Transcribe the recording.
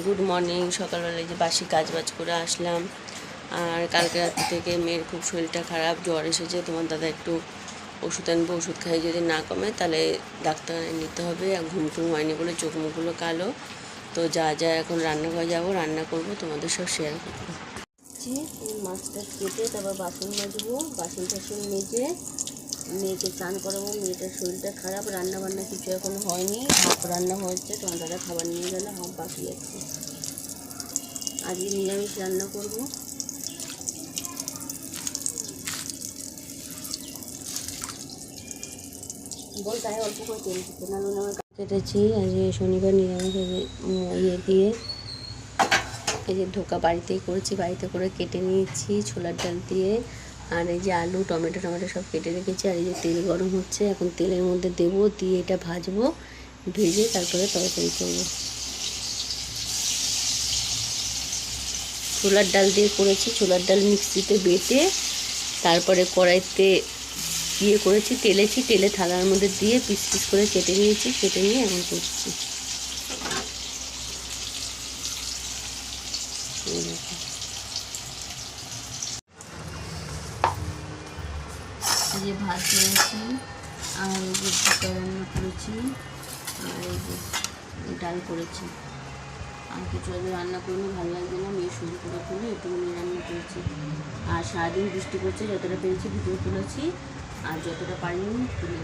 Good morning. সকালবেলায় যে বাসি কাজবাজ করে আসলাম। আর কালকে রাত্রি থেকে মেয়ের খুব শরীরটা খারাপ, জ্বর এসেছে। তোমার দাদা একটু ওষুধ আনবো, ওষুধ খাই যদি না কমে তাহলে ডাক্তারখানায় নিতে হবে। আর ঘুম টুম হয়নি বলে চোখ মুখগুলো কালো। তো যা যা এখন রান্নাঘরে যাবো, রান্না করব, তোমাদের সব শেয়ার করবো। মাছটা কেটে তারপর বাসন মাজবো, বাসন টাসন মেজে মেয়েকে স্নান করাবো। মেয়েটার শরীরটা খারাপ, রান্না বান্না কিছু এখনো হয়নি, হাফ রান্না হয়েছে। তোমার দাদা খাবার নিয়ে গেলে হাফ বাকি আছে। আজকে নিরামিষ রান্না করব। বল তাই অল্প করে তেল দিতে, না নুন আমার কেটেছি। আজকে শনিবার নিরামিষ ইয়ে দিয়ে এই যে ধোকা বাড়িতেই করেছি, বাড়িতে করে কেটে নিয়েছি ছোলার ডাল দিয়ে। আর এই যে আলু টমেটো সব কেটে রেখেছি। আর এই যে তেল গরম হচ্ছে, এখন তেলের মধ্যে দেবো, দিয়ে এটা ভাজবো, ভেজে তারপরে তরকারি করবো। ছোলার ডাল দিয়ে করেছি, ছোলার ডাল মিক্সিতে বেটে তারপরে কড়াইতে ইয়ে করেছি, তেলে থালার মধ্যে দিয়ে পিস পিস করে কেটে নিয়েছি, কেটে নিয়ে এখন করছি। এই যে ভাত করেছি, আর এই যে ভুট্টা রান্না করেছি, আর এই যে ডাল করেছি। আর কিছু আগে রান্না করলে ভালো লাগবে না, মেয়ে শুরু করে তুলে একটু রান্না করেছি। আর সারাদিন বৃষ্টি করছে, যতটা পেরেছি ভিডিও তুলেছি, আর যতটা পারিনি তুলে